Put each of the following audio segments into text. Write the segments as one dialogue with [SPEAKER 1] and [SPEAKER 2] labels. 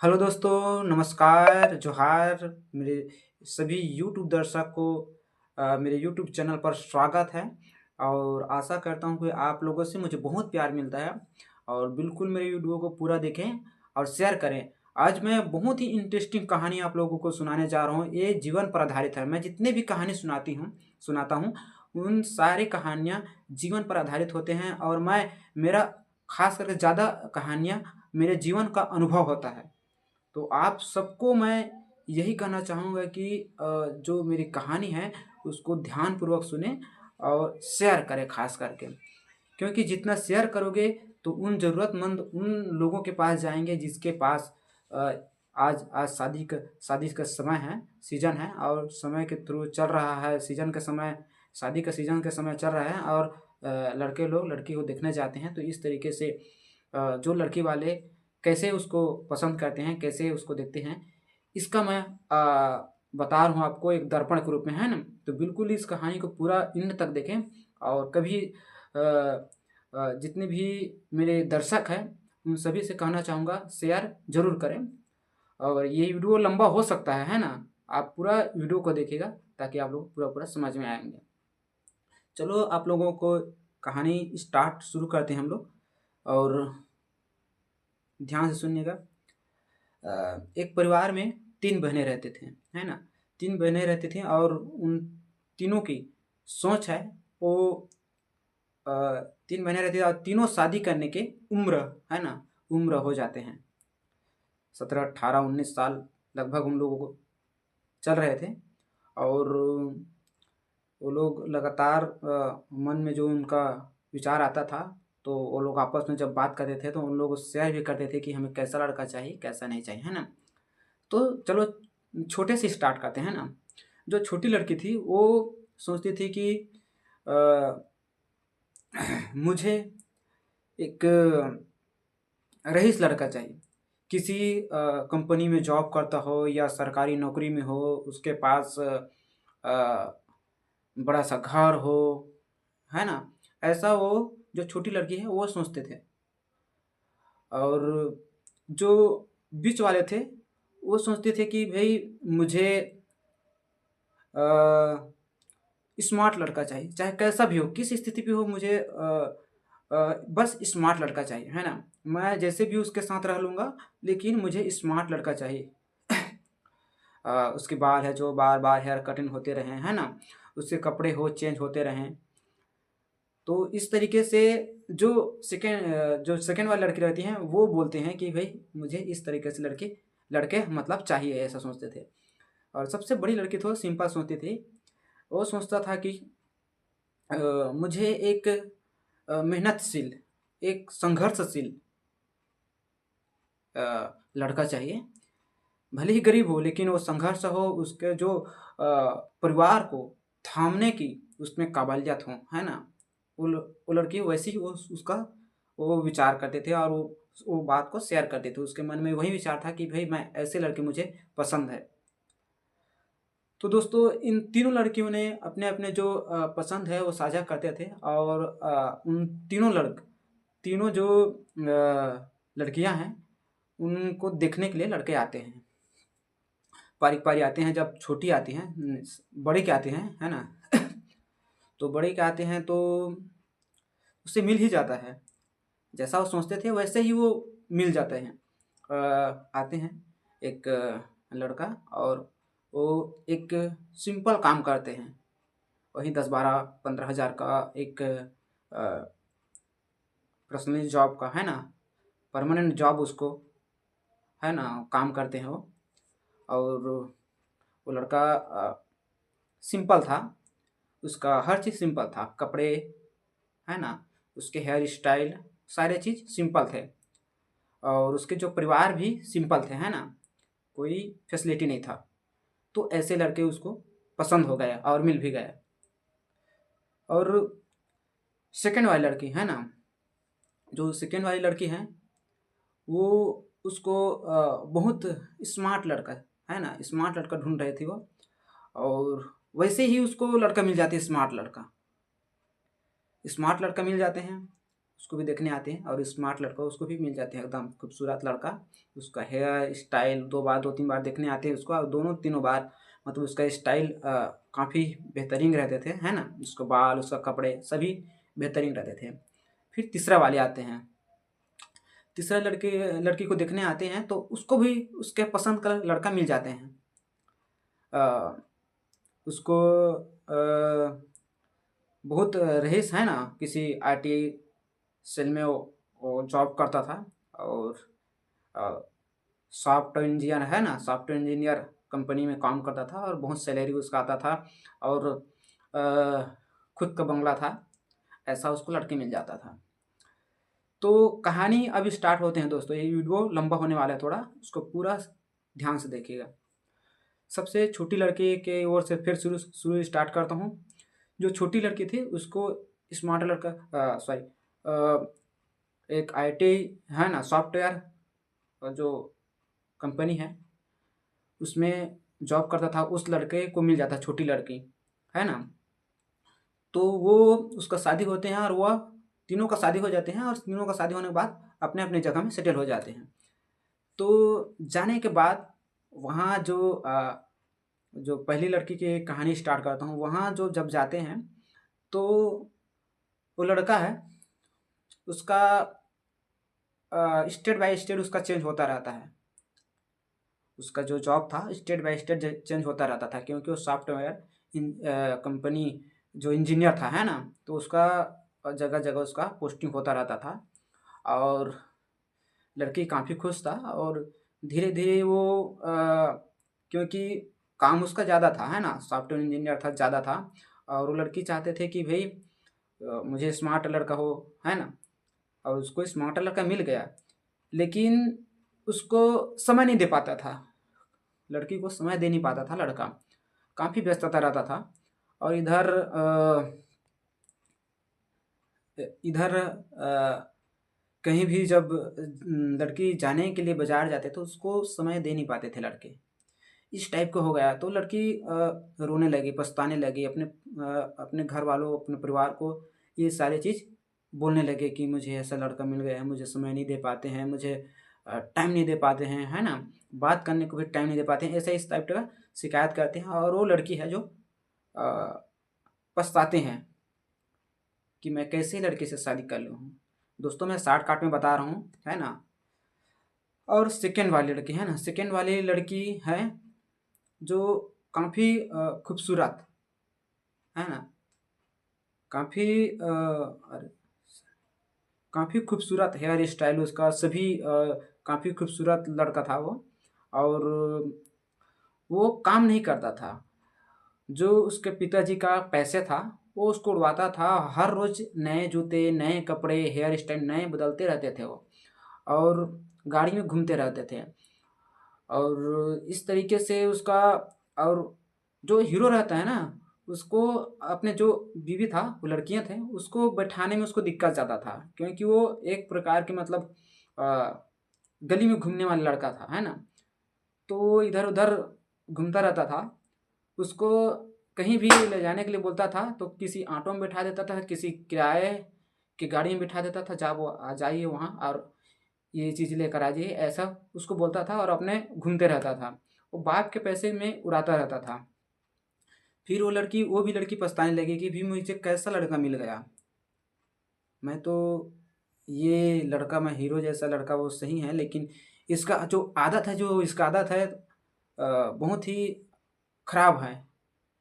[SPEAKER 1] Hello दोस्तों, नमस्कार, जोहार। मेरे सभी यूट्यूब दर्शक को मेरे यूट्यूब चैनल पर स्वागत है और आशा करता हूँ कि आप लोगों से मुझे बहुत प्यार मिलता है और बिल्कुल मेरे वीडियो को पूरा देखें और शेयर करें। आज मैं बहुत ही इंटरेस्टिंग कहानी आप लोगों को सुनाने जा रहा हूँ। ये जीवन पर आधारित है। मैं जितने भी कहानी सुनाता हूँ, उन सारी कहानियाँ जीवन पर आधारित होते हैं और मेरा खास करके ज़्यादा कहानियाँ मेरे जीवन का अनुभव होता है। तो आप सबको मैं यही कहना चाहूँगा कि जो मेरी कहानी है उसको ध्यानपूर्वक सुनें और शेयर करें खास करके, क्योंकि जितना शेयर करोगे तो उन ज़रूरतमंद उन लोगों के पास जाएंगे जिसके पास अ, आज आज शादी का समय है, सीजन है और समय के थ्रू चल रहा है। सीजन का समय, शादी का सीजन का समय चल रहा है और लड़के लोग लड़की को देखने जाते हैं। तो इस तरीके से जो लड़की वाले कैसे उसको पसंद करते हैं, कैसे उसको देखते हैं, इसका मैं बता रहा हूँ आपको एक दर्पण के रूप में, है ना। तो बिल्कुल इस कहानी को पूरा एंड तक देखें और कभी जितने भी मेरे दर्शक हैं उन सभी से कहना चाहूँगा शेयर ज़रूर करें। और ये वीडियो लंबा हो सकता है ना। आप पूरा वीडियो को देखिएगा ताकि आप लोग पूरा पूरा समझ में आएंगे। चलो आप लोगों को कहानी स्टार्ट शुरू करते हैं हम लोग, और ध्यान से सुनिएगा। एक परिवार में 3 बहनें रहते थे, है ना। 3 बहनें रहती थीं और उन तीनों की सोच है वो 3 बहनें रहती हैं और तीनों शादी करने के उम्र, है ना, उम्र हो जाते हैं। 17, 18, 19 साल लगभग उन लोगों को चल रहे थे। और वो लोग लगातार मन में जो उनका विचार आता था, तो वो लोग आपस में जब बात करते थे तो उन लोग शेयर भी करते थे कि हमें कैसा लड़का चाहिए, कैसा नहीं चाहिए, है ना। तो चलो छोटे से स्टार्ट करते हैं ना। जो छोटी लड़की थी वो सोचती थी कि अ, मुझे एक रईस लड़का चाहिए, किसी कंपनी में जॉब करता हो या सरकारी नौकरी में हो, उसके पास बड़ा सा घर हो, है ना। ऐसा वो जो छोटी लड़की है वो सोचते थे। और जो बीच वाले थे वो सोचते थे कि भाई मुझे स्मार्ट लड़का चाहिए, चाहे कैसा भी हो, किस स्थिति पे हो, मुझे बस स्मार्ट लड़का चाहिए, है ना। मैं जैसे भी उसके साथ रह लूँगा, लेकिन मुझे स्मार्ट लड़का चाहिए। उसके बाल है जो बार बार हेयर कटिंग होते रहें, है ना, उसके कपड़े हो चेंज होते रहें। तो इस तरीके से जो सेकंड वाली लड़की रहती हैं वो बोलते हैं कि भाई मुझे इस तरीके से लड़के मतलब चाहिए, ऐसा सोचते थे। और सबसे बड़ी लड़की थोड़ा सिंपल सोचती थी। वो सोचता था कि मुझे एक मेहनतशील, एक संघर्षशील लड़का चाहिए। भले ही गरीब हो लेकिन वो संघर्ष हो, उसके जो परिवार को थामने की उसमें काबिलियत हो, है ना। वो लड़की वैसी ही वो उसका वो विचार करते थे और वो बात को शेयर करते थे। उसके मन में वही विचार था कि भाई मैं ऐसे लड़के मुझे पसंद है। तो दोस्तों इन तीनों लड़कियों ने अपने अपने जो पसंद है वो साझा करते थे। और उन तीनों जो लड़कियां हैं उनको देखने के लिए लड़के आते हैं, पारी पारी आते हैं। जब छोटी आती हैं, बड़े के आते हैं, है ना। तो बड़े के आते हैं तो उससे मिल ही जाता है, जैसा वो सोचते थे वैसे ही वो मिल जाते हैं। आते हैं एक लड़का, और वो एक सिंपल काम करते हैं, वही 10, 12, 15 हज़ार का एक पर्सनल जॉब का, है ना, परमानेंट जॉब उसको, है ना, काम करते हैं वो। और वो लड़का सिंपल था, उसका हर चीज़ सिंपल था, कपड़े, है ना, उसके हेयर स्टाइल, सारे चीज़ सिंपल थे। और उसके जो परिवार भी सिंपल थे, है ना, कोई फैसिलिटी नहीं था। तो ऐसे लड़के उसको पसंद हो गया और मिल भी गया। और सेकंड वाली लड़की, है ना, जो सेकंड वाली लड़की है वो उसको बहुत स्मार्ट लड़का, है ना, स्मार्ट लड़का ढूंढ रही थी वो। और वैसे ही उसको लड़का मिल जाते हैं, स्मार्ट लड़का मिल जाते हैं। उसको भी देखने आते हैं, और स्मार्ट लड़का उसको भी मिल जाते हैं, एकदम खूबसूरत लड़का। उसका हेयर स्टाइल 2 3 बार देखने आते हैं उसको, और दोनों तीनों बार मतलब उसका स्टाइल काफ़ी बेहतरीन रहते थे, है ना। उसका बाल, उसका कपड़े सभी बेहतरीन रहते थे। फिर तीसरा वाले आते हैं। तीसरा लड़की को देखने आते हैं, तो उसको भी उसके पसंद का लड़का मिल जाते हैं। अ, उसको बहुत रईस है ना, किसी आईटी सेल में वो जॉब करता था, और सॉफ्टवेयर इंजीनियर है ना, सॉफ्टवेयर इंजीनियर कंपनी में काम करता था, और बहुत सैलरी उसका आता था, और खुद का बंगला था। ऐसा उसको लड़के मिल जाता था। तो कहानी अभी स्टार्ट होते हैं दोस्तों, ये वीडियो लंबा होने वाला है थोड़ा, उसको पूरा ध्यान से देखिएगा। सबसे छोटी लड़की के ओर से फिर शुरू शुरू स्टार्ट करता हूँ। जो छोटी लड़की थी उसको स्मार्ट लड़का, सॉरी, एक आईटी है ना, सॉफ्टवेयर जो कंपनी है उसमें जॉब करता था, उस लड़के को मिल जाता, छोटी लड़की है ना। तो वो उसका शादी होते हैं, और वह तीनों का शादी हो जाते हैं, और तीनों का शादी होने के बाद अपने अपने जगह में सेटल हो जाते हैं। तो जाने के बाद वहाँ जो पहली लड़की की कहानी स्टार्ट करता हूँ, वहाँ जो जब जाते हैं तो वो लड़का है, उसका स्टेट बाय स्टेट उसका चेंज होता रहता है। उसका जो जॉब था स्टेट बाय स्टेट चेंज होता रहता था, क्योंकि वो सॉफ्टवेयर कंपनी जो इंजीनियर था, है ना, तो उसका जगह जगह उसका पोस्टिंग होता रहता था। और लड़की काफ़ी खुश था, और धीरे धीरे वो क्योंकि काम उसका ज़्यादा था, है ना, सॉफ्टवेयर इंजीनियर था, ज़्यादा था, और वो लड़की चाहते थे कि भाई मुझे स्मार्ट लड़का हो, है ना। और उसको स्मार्ट लड़का मिल गया, लेकिन उसको समय नहीं दे पाता था, लड़की को समय दे नहीं पाता था लड़का, काफ़ी व्यस्तता रहता था। और इधर कहीं भी जब लड़की जाने के लिए बाजार जाते तो उसको समय दे नहीं पाते थे लड़के। इस टाइप का हो गया, तो लड़की रोने लगी, पछताने लगी, अपने घर वालों, अपने परिवार को ये सारी चीज़ बोलने लगे कि मुझे ऐसा लड़का मिल गया है, मुझे समय नहीं दे पाते हैं, मुझे टाइम नहीं दे पाते हैं, है ना, बात करने को भी टाइम नहीं दे पाते हैं, ऐसा इस टाइप का शिकायत करते हैं। और वो लड़की है जो पछताते हैं कि मैं कैसे लड़के से शादी कर लूँ। दोस्तों मैं शॉर्टकट में बता रहा हूँ, है ना। और सेकेंड वाली लड़की है ना, सेकेंड वाली लड़की है जो काफ़ी खूबसूरत, है ना, काफ़ी अरे काफ़ी खूबसूरत हेयर स्टाइल उसका, सभी काफ़ी खूबसूरत लड़का था वो। और वो काम नहीं करता था, जो उसके पिताजी का पैसे था वो उसको उड़वाता था। हर रोज़ नए जूते, नए कपड़े, हेयर स्टाइल नए बदलते रहते थे वो, और गाड़ी में घूमते रहते थे। और इस तरीके से उसका, और जो हीरो रहता है ना, उसको अपने जो बीवी था, वो लड़कियां थे, उसको बैठाने में उसको दिक्कत ज़्यादा था, क्योंकि वो एक प्रकार के मतलब गली में घूमने वाला लड़का था, है ना। तो इधर उधर घूमता रहता था। उसको कहीं भी ले जाने के लिए बोलता था तो किसी ऑटो में बैठा देता था, किसी किराए की गाड़ी में बिठा देता था, जा वो आ जाइए वहाँ और ये चीज़ लेकर आ जाइए, ऐसा उसको बोलता था, और अपने घूमते रहता था। वो बाप के पैसे में उड़ाता रहता था। फिर वो भी लड़की पछताने लगी कि भी मुझे कैसा लड़का मिल गया। मैं तो ये लड़का, मैं हीरो जैसा लड़का वो सही है, लेकिन इसका जो आदत है, बहुत ही खराब है।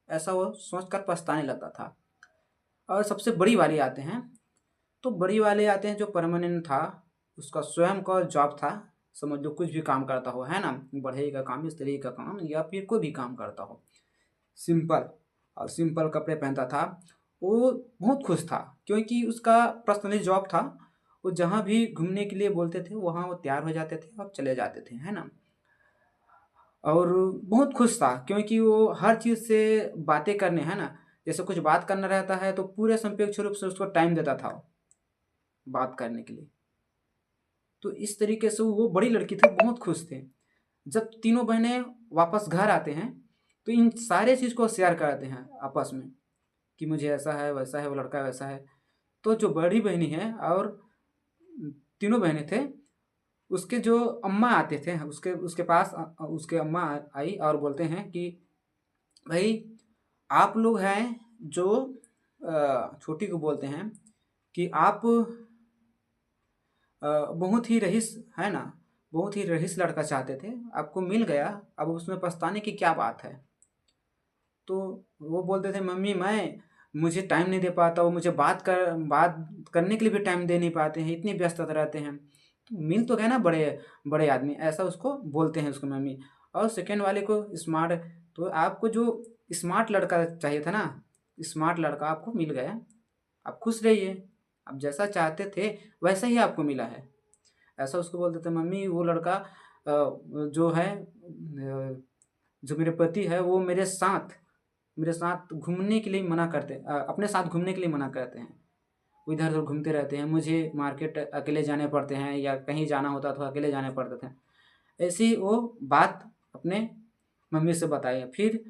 [SPEAKER 1] ऐसा वो सोचकर पछताने लगता था। और सबसे बड़ी वाली आते हैं, तो बड़ी वाले आते हैं जो परमानेंट था, उसका स्वयं का जॉब था। समझ लो कुछ भी काम करता हो, है ना, बढ़ई का काम, मिस्त्री का काम, या फिर कोई भी काम करता हो, सिंपल, और सिंपल कपड़े पहनता था। वो बहुत खुश था, क्योंकि उसका पर्सनली जॉब था। वो जहाँ भी घूमने के लिए बोलते थे वहाँ वो तैयार हो जाते थे और चले जाते थे, है ना। और बहुत खुश था, क्योंकि वो हर चीज़ से बातें करने, है ना, जैसे कुछ बात करना रहता है तो पूरे संपेक्ष रूप से उसको टाइम देता था वो बात करने के लिए। तो इस तरीके से वो बड़ी लड़की थी, बहुत खुश थे। जब तीनों बहनें वापस घर आते हैं तो इन सारे चीज़ को शेयर करते हैं आपस में, कि मुझे ऐसा है, वैसा है, वो लड़का वैसा है। तो जो बड़ी बहनी है और तीनों बहनें थे। उसके जो अम्मा आते थे उसके उसके पास उसके अम्मा आई और बोलते हैं कि भाई आप लोग हैं जो छोटी को बोलते हैं कि आप बहुत ही रईस है ना, बहुत ही रईस लड़का चाहते थे, आपको मिल गया, अब उसमें पछताने की क्या बात है। तो वो बोलते थे मम्मी मुझे टाइम नहीं दे पाता, वो मुझे बात करने के लिए भी टाइम दे नहीं पाते हैं, इतनी व्यस्तता रहते हैं। तो मिल तो गए ना बड़े बड़े आदमी, ऐसा उसको बोलते हैं उसको मम्मी। और सेकेंड वाले को स्मार्ट, तो आपको जो स्मार्ट लड़का चाहिए था ना, स्मार्ट लड़का आपको मिल गया, आप खुश रहिए, आप जैसा चाहते थे वैसा ही आपको मिला है, ऐसा उसको बोलते थे मम्मी। वो लड़का जो है जो मेरे पति है वो मेरे साथ घूमने के लिए मना करते, अपने साथ घूमने के लिए मना करते हैं, वो इधर उधर घूमते रहते हैं, मुझे मार्केट अकेले जाने पड़ते हैं या कहीं जाना होता तो अकेले जाने पड़ते थे। ऐसी वो बात अपने मम्मी से बताई। फिर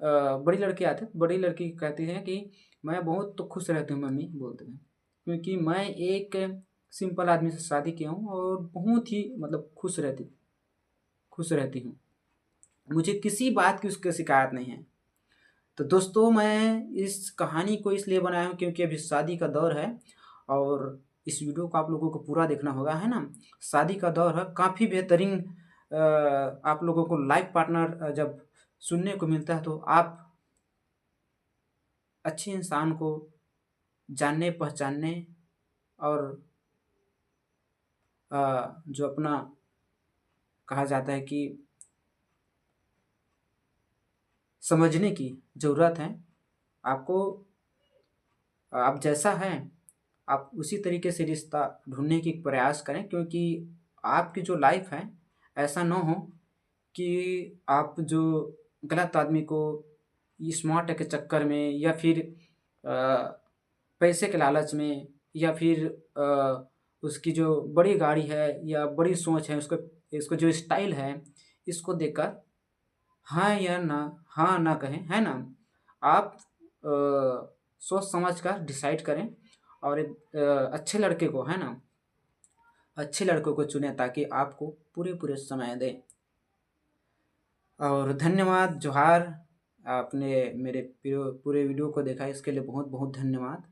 [SPEAKER 1] बड़ी लड़की आती है, बड़ी लड़की कहती है कि मैं बहुत तो खुश रहती हूँ मम्मी, बोलते हैं, क्योंकि मैं एक सिंपल आदमी से शादी किया हूँ और बहुत ही मतलब खुश रहती हूँ, मुझे किसी बात की उसकी शिकायत नहीं है। तो दोस्तों मैं इस कहानी को इसलिए बनाया हूँ क्योंकि अभी शादी का दौर है और इस वीडियो को आप लोगों को पूरा देखना होगा, है ना। शादी का दौर है, काफ़ी बेहतरीन आप लोगों को लाइफ पार्टनर जब सुनने को मिलता है तो आप अच्छे इंसान को जानने पहचानने और जो अपना कहा जाता है कि समझने की ज़रूरत है आपको। आप जैसा हैं आप उसी तरीके से रिश्ता ढूँढने की प्रयास करें, क्योंकि आपकी जो लाइफ है ऐसा ना हो कि आप जो गलत आदमी को स्मार्ट के चक्कर में या फिर पैसे के लालच में या फिर उसकी जो बड़ी गाड़ी है या बड़ी सोच है, उसको इसको जो स्टाइल है इसको देखकर हाँ या ना, हाँ ना कहें, है ना। आप सोच समझ कर डिसाइड करें और एक अच्छे लड़के को, है ना, अच्छे लड़कों को चुनें ताकि आपको पूरे पूरे समय दें। और धन्यवाद, जोहार। आपने मेरे पूरे वीडियो को देखा इसके लिए बहुत बहुत धन्यवाद।